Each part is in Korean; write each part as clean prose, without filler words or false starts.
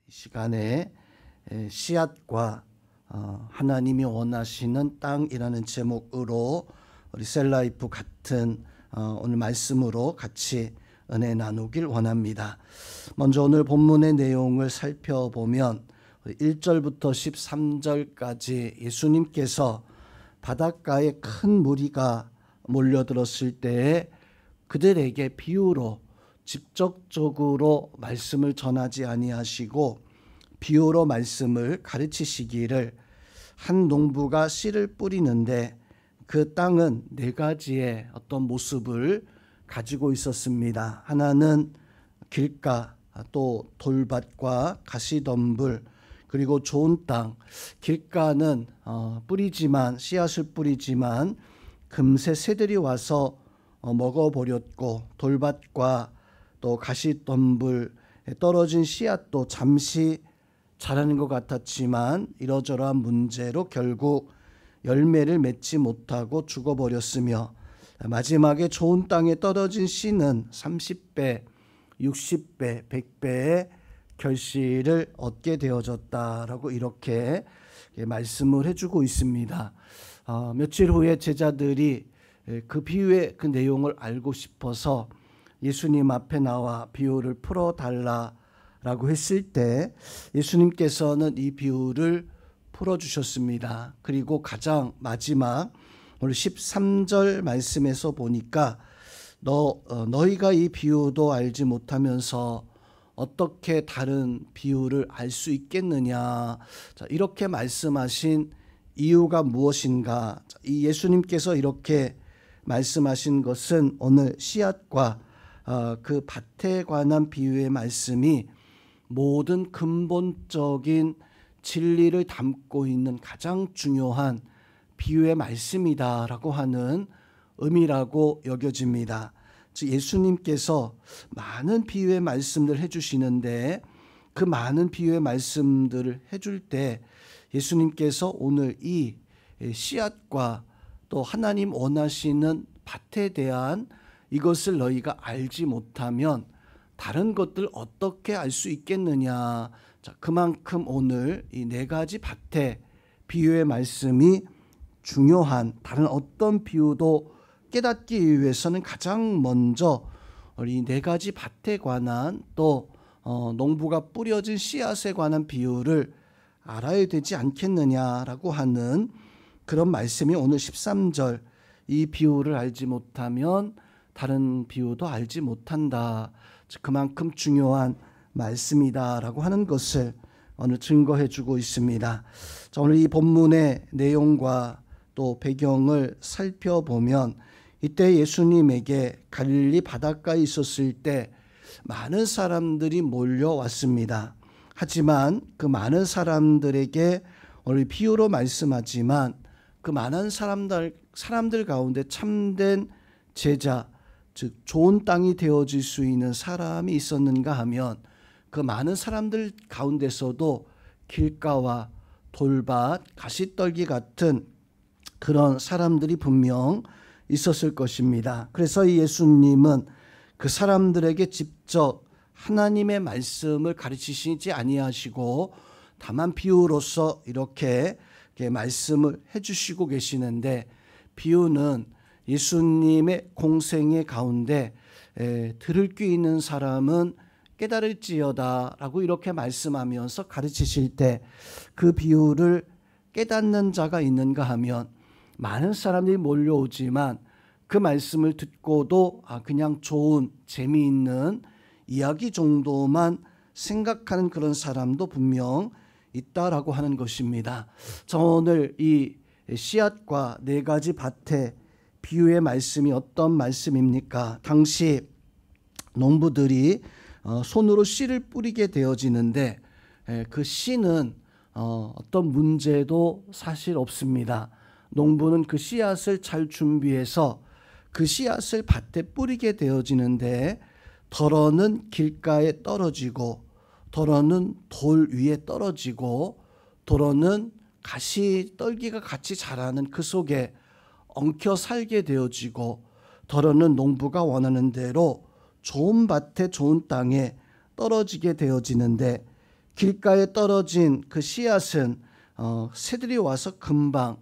이 시간에 씨앗과 하나님이 원하시는 땅이라는 제목으로 우리 셀라이프 같은 오늘 말씀으로 같이 은혜 나누길 원합니다. 먼저 오늘 본문의 내용을 살펴보면 1절부터 13절까지 예수님께서 바닷가에 큰 무리가 몰려들었을 때에 그들에게 비유로 직접적으로 말씀을 전하지 아니하시고 비유로 말씀을 가르치시기를, 한 농부가 씨를 뿌리는데 그 땅은 네 가지의 어떤 모습을 가지고 있었습니다. 하나는 길가, 또 돌밭과 가시덤불, 그리고 좋은 땅. 길가는 뿌리지만, 씨앗을 뿌리지만 금세 새들이 와서 먹어버렸고, 돌밭과 또 가시덤불에 떨어진 씨앗도 잠시 자라는 것 같았지만 이러저러한 문제로 결국 열매를 맺지 못하고 죽어버렸으며, 마지막에 좋은 땅에 떨어진 씨는 30배, 60배, 100배의 결실을 얻게 되어졌다라고 이렇게 말씀을 해주고 있습니다. 며칠 후에 제자들이 그 비유의 그 내용을 알고 싶어서 예수님 앞에 나와 비유를 풀어달라라고 했을 때 예수님께서는 이 비유를 풀어주셨습니다. 그리고 가장 마지막 오늘 13절 말씀에서 보니까 너희가 이 비유도 알지 못하면서 어떻게 다른 비유를 알 수 있겠느냐. 이렇게 말씀하신 이유가 무엇인가. 이 예수님께서 이렇게 말씀하신 것은 오늘 씨앗과 그 밭에 관한 비유의 말씀이 모든 근본적인 진리를 담고 있는 가장 중요한 비유의 말씀이다라고 하는 의미라고 여겨집니다. 즉 예수님께서 많은 비유의 말씀들을 해주시는데 그 많은 비유의 말씀들을 해줄 때 예수님께서 오늘 이 씨앗과 또 하나님 원하시는 밭에 대한 이것을 너희가 알지 못하면 다른 것들 어떻게 알 수 있겠느냐. 자, 그만큼 오늘 이 네 가지 밭의 비유의 말씀이 중요한, 다른 어떤 비유도 깨닫기 위해서는 가장 먼저 이 네 가지 밭에 관한 또 농부가 뿌려진 씨앗에 관한 비유를 알아야 되지 않겠느냐라고 하는 그런 말씀이 오늘 13절, 이 비유를 알지 못하면 다른 비유도 알지 못한다. 그만큼 중요한 말씀이다라고 하는 것을 오늘 증거해 주고 있습니다. 자, 오늘 이 본문의 내용과 또 배경을 살펴보면 이때 예수님에게 갈릴리 바닷가에 있었을 때 많은 사람들이 몰려왔습니다. 하지만 그 많은 사람들에게 오늘 비유로 말씀하지만 그 많은 사람들 가운데 참된 제자, 즉 좋은 땅이 되어질 수 있는 사람이 있었는가 하면 그 많은 사람들 가운데서도 길가와 돌밭, 가시떨기 같은 그런 사람들이 분명 있었을 것입니다. 그래서 예수님은 그 사람들에게 직접 하나님의 말씀을 가르치시지 아니하시고 다만 비유로서 이렇게 말씀을 해주시고 계시는데, 비유는 예수님의 공생의 가운데 들을 귀 있는 사람은 깨달을지어다 라고 이렇게 말씀하면서 가르치실 때 그 비유를 깨닫는 자가 있는가 하면 많은 사람들이 몰려오지만 그 말씀을 듣고도 그냥 좋은 재미있는 이야기 정도만 생각하는 그런 사람도 분명 있다라고 하는 것입니다. 저 오늘 이 씨앗과 네 가지 밭의 비유의 말씀이 어떤 말씀입니까? 당시 농부들이 손으로 씨를 뿌리게 되어지는데 그 씨는 어떤 문제도 사실 없습니다. 농부는 그 씨앗을 잘 준비해서 그 씨앗을 밭에 뿌리게 되어지는데 덜어는 길가에 떨어지고 덜어는 돌 위에 떨어지고 덜어는 가시떨기가 같이 자라는 그 속에 엉켜 살게 되어지고 덜어는 농부가 원하는 대로 좋은 밭에 좋은 땅에 떨어지게 되어지는데 길가에 떨어진 그 씨앗은 새들이 와서 금방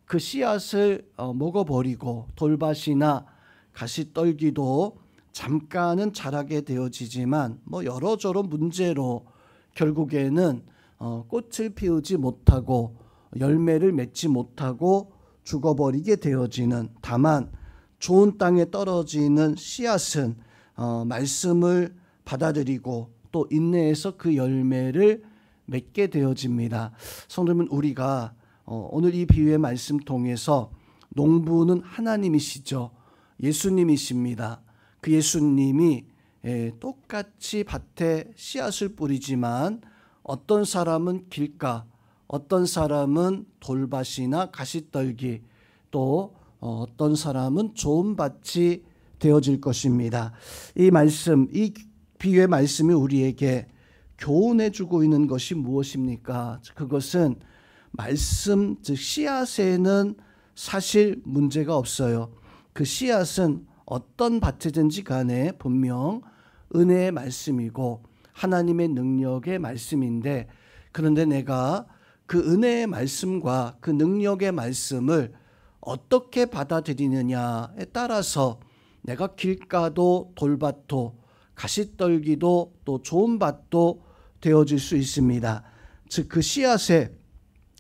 그 씨앗을 먹어버리고 돌밭이나 가시떨기도 잠깐은 자라게 되어지지만 여러저러 문제로 결국에는 꽃을 피우지 못하고 열매를 맺지 못하고 죽어버리게 되어지는, 다만 좋은 땅에 떨어지는 씨앗은 말씀을 받아들이고 또 인내해서 그 열매를 맺게 되어집니다. 성도님은 우리가 오늘 이 비유의 말씀 통해서 농부는 하나님이시죠. 예수님이십니다. 그 예수님이 똑같이 밭에 씨앗을 뿌리지만 어떤 사람은 길가, 어떤 사람은 돌밭이나 가시떨기, 또 어떤 사람은 좋은 밭이 되어질 것입니다. 이 말씀, 이 비유의 말씀이 우리에게 교훈해 주고 있는 것이 무엇입니까? 그것은 말씀, 즉 씨앗에는 사실 문제가 없어요. 그 씨앗은 어떤 밭이든지 간에 분명 은혜의 말씀이고 하나님의 능력의 말씀인데, 그런데 내가 그 은혜의 말씀과 그 능력의 말씀을 어떻게 받아들이느냐에 따라서 내가 길가도 돌밭도 가시떨기도 또 좋은 밭도 되어질 수 있습니다. 즉 그 씨앗의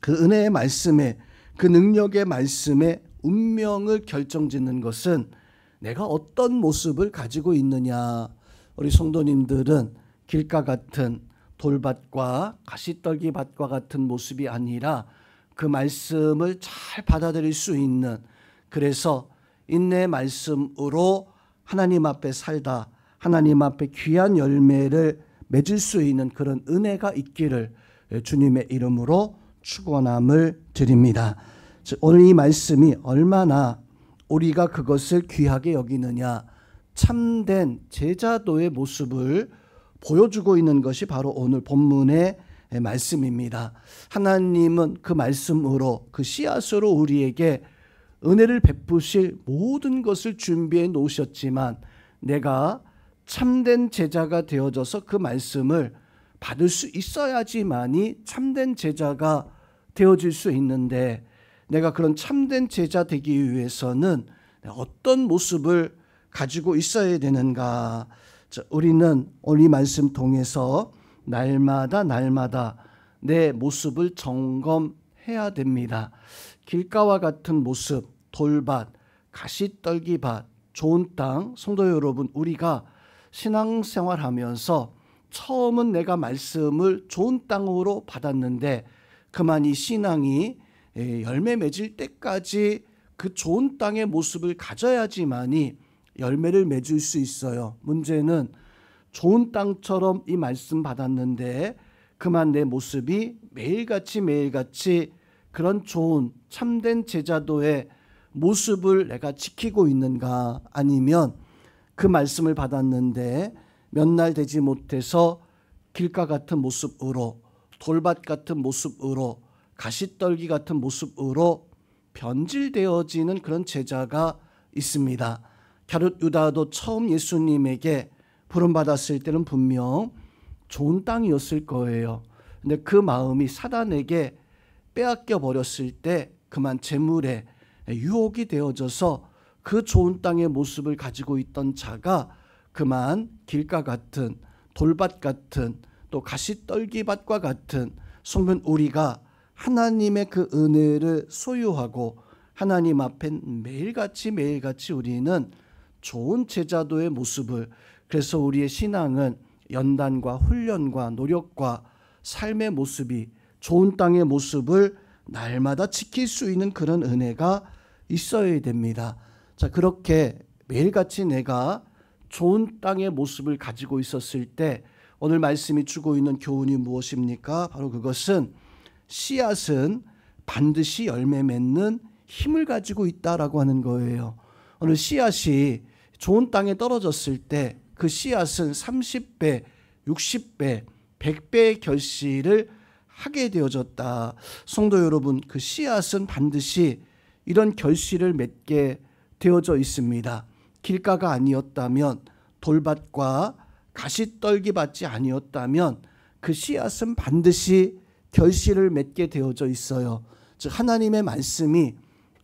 그 은혜의 말씀에, 그 능력의 말씀에 운명을 결정짓는 것은 내가 어떤 모습을 가지고 있느냐. 우리 성도님들은 길가 같은 돌밭과 가시떨기 밭과 같은 모습이 아니라 그 말씀을 잘 받아들일 수 있는, 그래서 인내의 말씀으로 하나님 앞에 살다 하나님 앞에 귀한 열매를 맺을 수 있는 그런 은혜가 있기를 주님의 이름으로 축원함을 드립니다. 오늘 이 말씀이 얼마나 우리가 그것을 귀하게 여기느냐, 참된 제자도의 모습을 보여주고 있는 것이 바로 오늘 본문의 말씀입니다. 하나님은 그 말씀으로, 그 씨앗으로 우리에게 은혜를 베푸실 모든 것을 준비해 놓으셨지만 내가 참된 제자가 되어져서 그 말씀을 받을 수 있어야지만이 참된 제자가 되어질 수 있는데, 내가 그런 참된 제자 되기 위해서는 어떤 모습을 가지고 있어야 되는가? 우리는 오늘 이 말씀 통해서 날마다 내 모습을 점검해야 됩니다. 길가와 같은 모습, 돌밭, 가시떨기밭, 좋은 땅, 성도 여러분, 우리가 신앙생활하면서 처음은 내가 말씀을 좋은 땅으로 받았는데 그만 이 신앙이 열매 맺을 때까지 그 좋은 땅의 모습을 가져야지만이 열매를 맺을 수 있어요. 문제는 좋은 땅처럼 이 말씀 받았는데 그만 내 모습이 매일같이 그런 좋은 참된 제자도의 모습을 내가 지키고 있는가, 아니면 그 말씀을 받았는데 몇 날 되지 못해서 길가 같은 모습으로, 돌밭 같은 모습으로, 가시떨기 같은 모습으로 변질되어지는 그런 제자가 있습니다. 갸룻 유다도 처음 예수님에게 부름받았을 때는 분명 좋은 땅이었을 거예요. 근데 그 마음이 사단에게 빼앗겨 버렸을 때 그만 재물에 유혹이 되어져서 그 좋은 땅의 모습을 가지고 있던 자가 그만 길가 같은, 돌밭 같은, 또 가시떨기밭과 같은, 성도는 우리가 하나님의 그 은혜를 소유하고 하나님 앞에 매일같이 우리는 좋은 제자도의 모습을, 그래서 우리의 신앙은 연단과 훈련과 노력과 삶의 모습이 좋은 땅의 모습을 날마다 지킬 수 있는 그런 은혜가 있어야 됩니다. 자, 그렇게 매일같이 내가 좋은 땅의 모습을 가지고 있었을 때 오늘 말씀이 주고 있는 교훈이 무엇입니까? 바로 그것은 씨앗은 반드시 열매 맺는 힘을 가지고 있다라고 하는 거예요. 오늘 씨앗이 좋은 땅에 떨어졌을 때 그 씨앗은 30배, 60배, 100배의 결실을 하게 되어졌다. 성도 여러분, 그 씨앗은 반드시 이런 결실을 맺게 되어져 있습니다. 길가가 아니었다면, 돌밭과 가시떨기밭이 아니었다면 그 씨앗은 반드시 결실을 맺게 되어져 있어요. 즉 하나님의 말씀이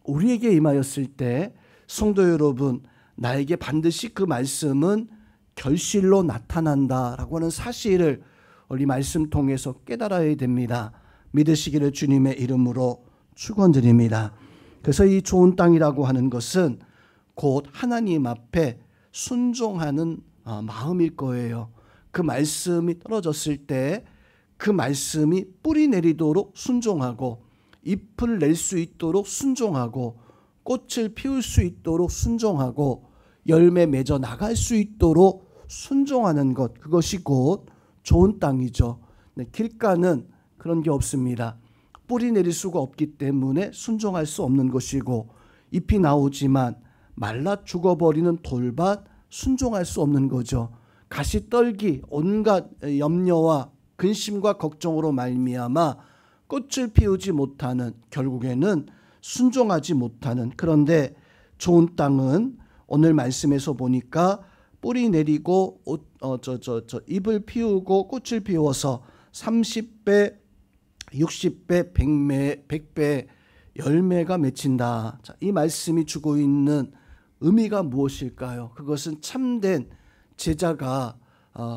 우리에게 임하였을 때 성도 여러분, 나에게 반드시 그 말씀은 결실로 나타난다라고 하는 사실을 우리 말씀 통해서 깨달아야 됩니다. 믿으시기를 주님의 이름으로 축원드립니다. 그래서 이 좋은 땅이라고 하는 것은 곧 하나님 앞에 순종하는 마음일 거예요. 그 말씀이 떨어졌을 때 그 말씀이 뿌리 내리도록 순종하고 잎을 낼 수 있도록 순종하고 꽃을 피울 수 있도록 순종하고 열매 맺어 나갈 수 있도록 순종하는 것, 그것이 곧 좋은 땅이죠. 길가는 그런 게 없습니다. 뿌리 내릴 수가 없기 때문에 순종할 수 없는 것이고 잎이 나오지만 말라 죽어버리는 돌밭 순종할 수 없는 거죠. 가시떨기 온갖 염려와 근심과 걱정으로 말미암아 꽃을 피우지 못하는, 결국에는 순종하지 못하는, 그런데 좋은 땅은 오늘 말씀에서 보니까 뿌리 내리고 잎을 피우고 꽃을 피워서 30배, 60배, 100배 열매가 맺힌다. 자, 이 말씀이 주고 있는 의미가 무엇일까요? 그것은 참된 제자가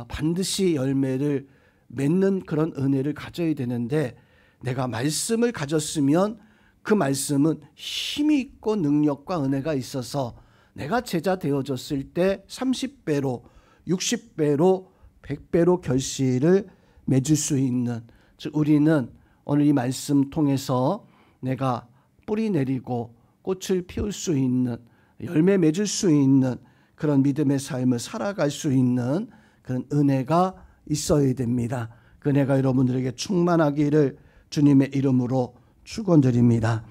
반드시 열매를 맺는 그런 은혜를 가져야 되는데, 내가 말씀을 가졌으면 그 말씀은 힘이 있고 능력과 은혜가 있어서 내가 제자 되어졌을 때 30배로 60배로 100배로 결실을 맺을 수 있는, 즉 우리는 오늘 이 말씀 통해서 내가 뿌리 내리고 꽃을 피울 수 있는, 열매 맺을 수 있는 그런 믿음의 삶을 살아갈 수 있는 그런 은혜가 있어야 됩니다. 그 은혜가 여러분들에게 충만하기를 주님의 이름으로 축원드립니다.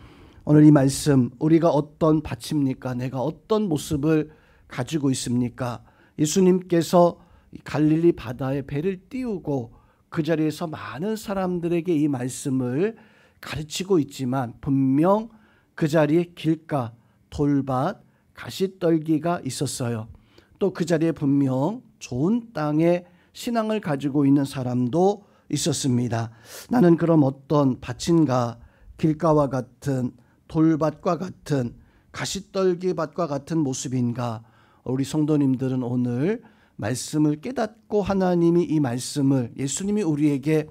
오늘 이 말씀, 우리가 어떤 밭입니까? 내가 어떤 모습을 가지고 있습니까? 예수님께서 갈릴리 바다에 배를 띄우고 그 자리에서 많은 사람들에게 이 말씀을 가르치고 있지만 분명 그 자리에 길가, 돌밭, 가시떨기가 있었어요. 또 그 자리에 분명 좋은 땅에 신앙을 가지고 있는 사람도 있었습니다. 나는 그럼 어떤 밭인가? 길가와 같은, 돌밭과 같은, 가시떨기밭과 같은 모습인가? 우리 성도님들은 오늘 말씀을 깨닫고 하나님이 이 말씀을, 예수님이 우리에게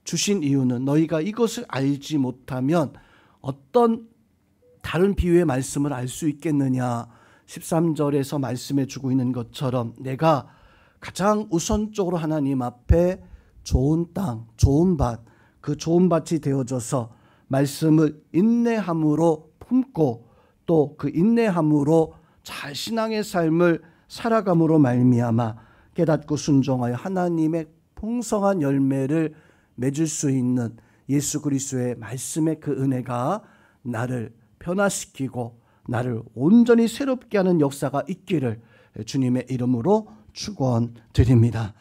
주신 이유는 너희가 이것을 알지 못하면 어떤 다른 비유의 말씀을 알 수 있겠느냐. 13절에서 말씀해 주고 있는 것처럼 내가 가장 우선적으로 하나님 앞에 좋은 땅, 좋은 밭, 그 좋은 밭이 되어져서 말씀을 인내함으로 품고 또 그 인내함으로 잘 신앙의 삶을 살아감으로 말미암아 깨닫고 순종하여 하나님의 풍성한 열매를 맺을 수 있는 예수 그리스도의 말씀의 그 은혜가 나를 변화시키고 나를 온전히 새롭게 하는 역사가 있기를 주님의 이름으로 축원드립니다.